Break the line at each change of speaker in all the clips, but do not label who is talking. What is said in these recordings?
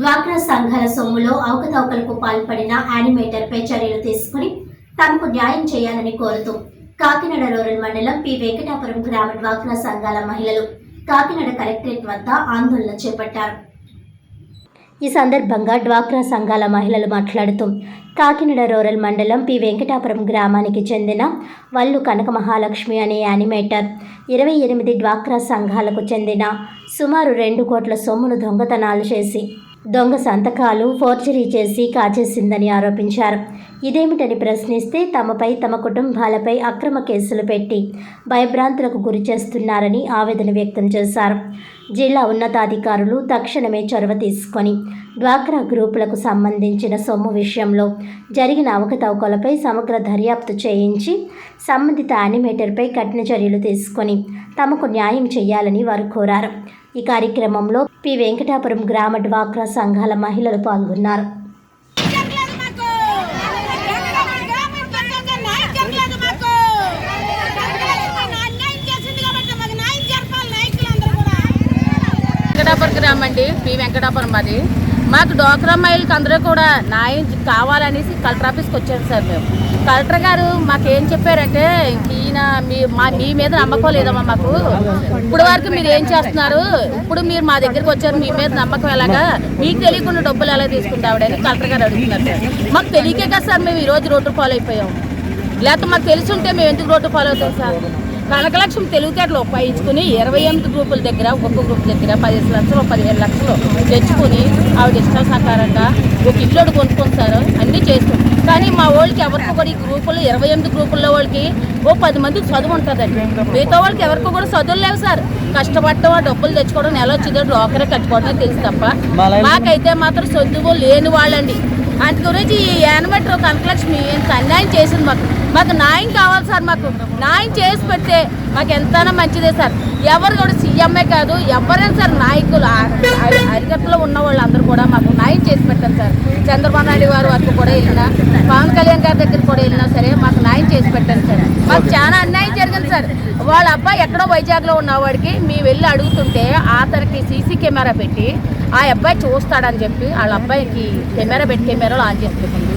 డ్వాక్రా సంఘాల సొమ్ములో అవకతవకలకు పాల్పడిన యానిమేటర్పై చర్యలు తీసుకుని తమకు న్యాయం చేయాలని కోరుతూ కాకినాడ రూరల్ మండలం పి వెంకటాపురం గ్రామ డ్వాక్రా సంఘాల మహిళలు కాకినాడ కలెక్టరేట్ వద్ద ఆందోళన చేపట్టారు. ఈ సందర్భంగా డ్వాక్రా సంఘాల మహిళలు మాట్లాడుతూ కాకినాడ రూరల్ మండలం పి వెంకటాపురం గ్రామానికి చెందిన వల్లు కనక మహాలక్ష్మి అనే యానిమేటర్ 28 డ్వాక్రా సంఘాలకు చెందిన సుమారు 2 కోట్ల సొమ్మును దొంగతనాలు చేసి దొంగ సంతకాలు ఫోర్జరీ చేసి కాజేసిందని ఆరోపించారు. ఇదేమిటని ప్రశ్నిస్తే తమపై తమ కుటుంబాలపై అక్రమ కేసులు పెట్టి భయభ్రాంతులకు గురి చేస్తున్నారని ఆవేదన వ్యక్తం చేశారు. జిల్లా ఉన్నతాధికారులు తక్షణమే చొరవ తీసుకొని డ్వాక్రా గ్రూపులకు సంబంధించిన సొమ్ము విషయంలో జరిగిన అవకతవకలపై సమగ్ర దర్యాప్తు చేయించి సంబంధిత యానిమేటర్పై కఠిన చర్యలు తీసుకొని తమకు న్యాయం చేయాలని వారు కోరారు. ఈ కార్యక్రమంలో పి వెంకటాపురం గ్రామ డ్వాక్రా సంఘాల మహిళలు పాల్గొన్నారు.
వెంకటాపురం గ్రామం అండి, పి వెంకటాపురం. అది మాకు డ్వాక్రా మహిళలకు అందరూ కూడా న్యాయం కావాలనేసి కలెక్టర్ ఆఫీస్కి వచ్చారు సార్. మేము కలెక్టర్ గారు మాకేం చెప్పారంటే, ఈయన మీ మీద నమ్మకం లేదమ్మా, మాకు ఇప్పుడు వరకు మీరు ఏం చేస్తున్నారు, ఇప్పుడు మీరు మా దగ్గరికి వచ్చారు, మీ మీద నమ్మకం ఎలాగా, మీకు తెలియకుండా డబ్బులు ఎలా తీసుకుంటావిడని కలెక్టర్ గారు అడుగుతున్నారు సార్. మాకు తెలియకే కదా సార్ మేము ఈరోజు రోడ్డు ఫాలో అయిపోయాం. లేకపోతే మాకు తెలిసి ఉంటే మేము ఎందుకు రోడ్డు ఫాలో అవుతాం సార్? కనకలక్ష్మి తెలివితేటలు ఉపయోగించుకుని 28 గ్రూపుల దగ్గర ఒక్కొక్క గ్రూప్ దగ్గర 15 లక్షలు 15 లక్షలు తెచ్చుకుని ఆవిడ ఇష్టాసాకారంగా ఒక ఇల్లు కొనుక్కొని సార్ అన్నీ చేస్తాం. కానీ మా వాళ్ళకి ఎవరికి కూడా ఈ గ్రూపులు 28 గ్రూపుల్లో వాళ్ళకి 10 మందికి చదువు ఉంటుందండి. మిగతా వాళ్ళకి ఎవరికి కూడా చదువులు లేవు సార్. కష్టపడటం, డబ్బులు తెచ్చుకోవడం, నెల వచ్చిందో డ్వాక్రా కట్టుకోవడమే తెలుసు తప్ప మాకైతే మాత్రం చదువు లేని వాళ్ళండి. అంత గురించి ఈ యానిమేటర్ కనకలక్ష్మి ఎంత అన్యాయం చేసింది. మాకు న్యాయం కావాలి సార్. మాకు న్యాయం చేసి పెడితే మాకు ఎంతైనా మంచిదే సార్. ఎవరు కూడా సీఎంఏ కాదు, ఎవరైనా సార్ నాయకులు అరికట్లో ఉన్న వాళ్ళందరూ కూడా మాకు న్యాయం చేసి పెట్టారు సార్. చంద్రబాబు నాయుడు గారు వరకు కూడా వెళ్ళినా, పవన్ కళ్యాణ్ గారి దగ్గర కూడా వెళ్ళినా సరే మాకు న్యాయం చేసి పెట్టారు సార్. మాకు చాలా అన్యాయం జరిగింది సార్. వాళ్ళ అబ్బాయి ఎక్కడో వైజాగ్లో ఉన్నవాడికి మేము వెళ్ళి అడుగుతుంటే అతనికి సీసీ కెమెరా పెట్టి ఆ అబ్బాయి చూస్తాడని చెప్పి వాళ్ళ అబ్బాయికి కెమెరాలో ఆన్ చేసి పెట్టింది.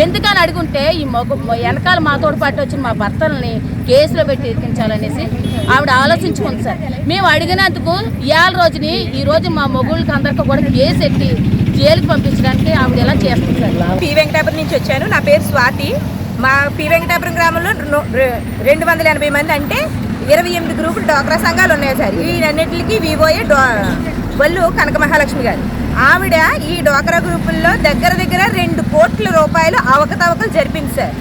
ఎందుకని అడుగుంటే ఈ వెనకాల మాతోటి పాటు వచ్చిన మా భర్తల్ని కేసులో పెట్టి ఇరికించాలనేసి ఆవిడ ఆలోచించుకుంది సార్. మేము అడిగినందుకు ఈ రోజు మా మొగుళ్ళకి అందరికీ కూడా కేసు ఎట్టి జైలుకి పంపించడానికి ఆవిడ ఎలా చేస్తుంది సార్.
పి వెంకటాపురం నుంచి వచ్చాను. నా పేరు స్వాతి. మా పి వెంకటాపురం గ్రామంలో 280 మంది, అంటే 28 గ్రూపులు డ్వాక్రా సంఘాలు ఉన్నాయి సార్. వీటన్నిటికి వివోఏ వల్లు కనక మహాలక్ష్మి గారు. ఆవిడ ఈ డ్వాక్రా గ్రూపుల్లో దగ్గర 2 కోట్ల రూపాయలు అవకతవకలు జరిపింది సార్.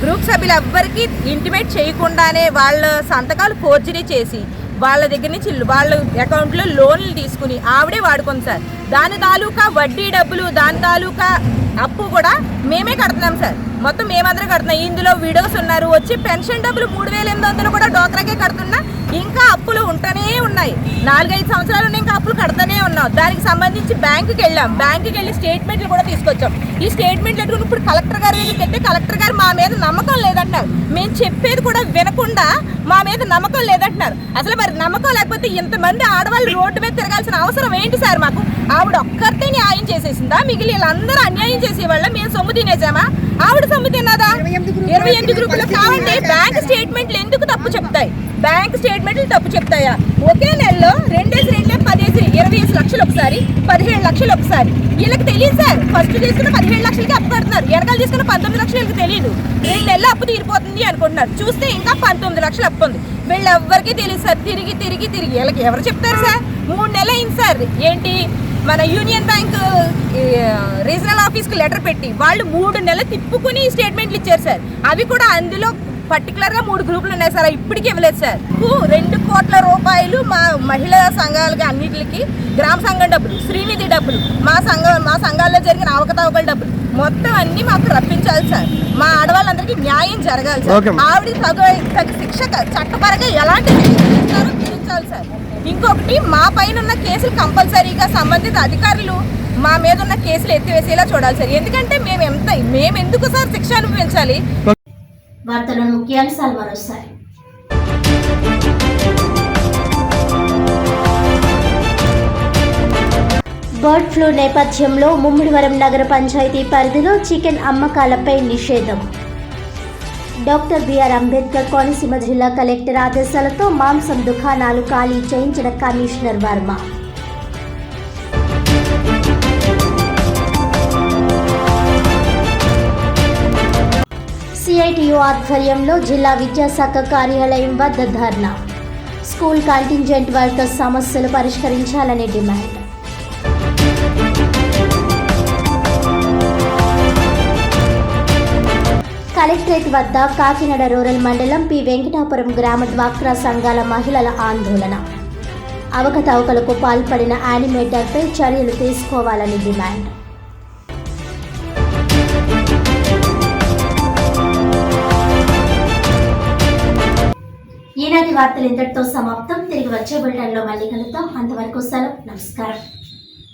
గ్రూప్ సభ్యులు ఎవ్వరికి ఇంటిమేట్ చేయకుండానే వాళ్ళ సంతకాలు ఫోర్జరీ చేసి వాళ్ళ దగ్గర నుంచి వాళ్ళ అకౌంట్లో లోన్లు తీసుకుని ఆవిడే వాడుకుంది సార్. దాని తాలూకా వడ్డీ డబ్బులు, దాని తాలూకా అప్పు కూడా మేమే కడుతున్నాం సార్. మొత్తం మేమందరం కడుతున్నాం. ఇందులో విడోస్ ఉన్నారు. వచ్చి పెన్షన్ డబ్బులు 3800 కూడా డ్వాక్రాకే కడుతున్నా. ఇంకా అప్పులు ఉంటూనే ఉన్నాయి. 4-5 సంవత్సరాలు ఇంకా అప్పులు కడుతూనే ఉన్నాం. దానికి సంబంధించి బ్యాంకుకి వెళ్ళాం. బ్యాంకుకి వెళ్ళి స్టేట్మెంట్లు కూడా తీసుకొచ్చాం. ఈ స్టేట్మెంట్లు ఎట్టుకుని ఇప్పుడు కలెక్టర్ గారు దగ్గరికి వెళ్తే కలెక్టర్ గారు మా మీద నమ్మకం లేదంటున్నారు. మేము చెప్పేది కూడా వినకుండా మా మీద నమ్మకం లేదంటున్నారు. అసలు మరి నమ్మకం లేకపోతే ఇంతమంది ఆడవాళ్ళు రోడ్డు మీద తిరగాల్సిన అవసరం ఏంటి సార్? మాకు ఆవిడ ఒక్కరితే న్యాయం చేసేసిందా? మిగిలిన వీళ్ళందరూ అన్యాయం చేసేవాళ్ళ మేము సొమ్ము తినేసామా? ఆవిడ సొమ్ము తిన్నదా? 28 గ్రూపులు కావండి. బ్యాంక్ స్టేట్మెంట్లు ఎందుకు తప్పు చెప్తాయి? బ్యాంక్ స్టేట్మెంట్లు తప్పు చెప్తాయా? ఒకే నెలలో 25 లక్షలు ఒకసారి, 17 లక్షలు ఒకసారి. వీళ్ళకి తెలియదు సార్. ఫస్ట్ తీసుకున్న 17 లక్షలకి అప్పు కడుతున్నారు. వెనకాల తీసుకున్న 19 లక్షలు వీళ్ళకి తెలియదు. 2 నెలలు అప్పు తీరిపోతుంది అనుకుంటున్నారు. చూస్తే ఇంకా 19 లక్షలు అప్పు ఉంది. వీళ్ళు ఎవ్వరికీ తెలియదు సార్. తిరిగి వీళ్ళకి ఎవరు చెప్తారు సార్? 3 నెలలు అయింది సార్. ఏంటి మన యూనియన్ బ్యాంక్ రీజనల్ ఆఫీస్కి లెటర్ పెట్టి వాళ్ళు 3 నెలలు తిప్పుకుని స్టేట్మెంట్లు ఇచ్చారు సార్. అవి కూడా అందులో పర్టికులర్గా 3 గ్రూపులు ఉన్నాయి సార్. ఇప్పటికీ ఇవ్వలేదు సార్. 2 కోట్ల రూపాయలు మా మహిళా సంఘాలకి అన్నిటికి గ్రామ సంఘం డబ్బులు, శ్రీనిధి డబ్బులు, మా సంఘాల్లో జరిగిన అవకతవకల డబ్బులు మొత్తం అన్ని మాకు రప్పించాలి సార్. మా ఆడవాళ్ళందరికీ న్యాయం జరగాలి సార్. ఆవిడ తగు శిక్ష చట్టపరంగా ఎలాంటి విధించాలి సార్. ఇంకొకటి, మా పైన ఉన్న కేసులు కంపల్సరీగా సంబంధిత అధికారులు మా మీద ఉన్న కేసులు ఎత్తివేసేలా చూడాలి సార్. ఎందుకంటే మేము ఎందుకు సార్ శిక్ష అనుభవించాలి?
వార్తలను ముఖ్యాంశాలు మరోసారి. బర్డ్ ఫ్లూ నేపథ్యంలో ముమ్మిడివరం నగర పంచాయతీ పరిధిలో చికెన్ అమ్మకాలపై నిషేధం. డాక్టర్ బిఆర్ అంబేద్కర్ కోనసీమ జిల్లా కలెక్టర్ ఆదేశాలతో మాంసం దుకాణాలు ఖాళీ చేయించిన కమిషనర్ వర్మ. సిఐటియు ఆధ్వర్యంలో జిల్లా విద్యాశాఖ కార్యాలయం వద్ద ధర్నా. స్కూల్ కంటింజెంట్ వర్కర్స్ సమస్యలు పరిష్కరించాలని డిమాండ్. కలెక్టరేట్ వద్ద కాకినాడ రూరల్ మండలం పి వెంకటాపురం గ్రామ డ్వాక్రా సంఘాల మహిళల ఆందోళన. అవకతవకలకు పాల్పడిన యానిమేటర్పై చర్యలు తీసుకోవాలని డిమాండ్. ఈనాటి వార్తలు ఇంతటితో సమాప్తం. తిరిగి వచ్చే బులెటిన్లో మళ్ళీ కలుద్దాం. అంతవరకు సెలవు. నమస్కారం.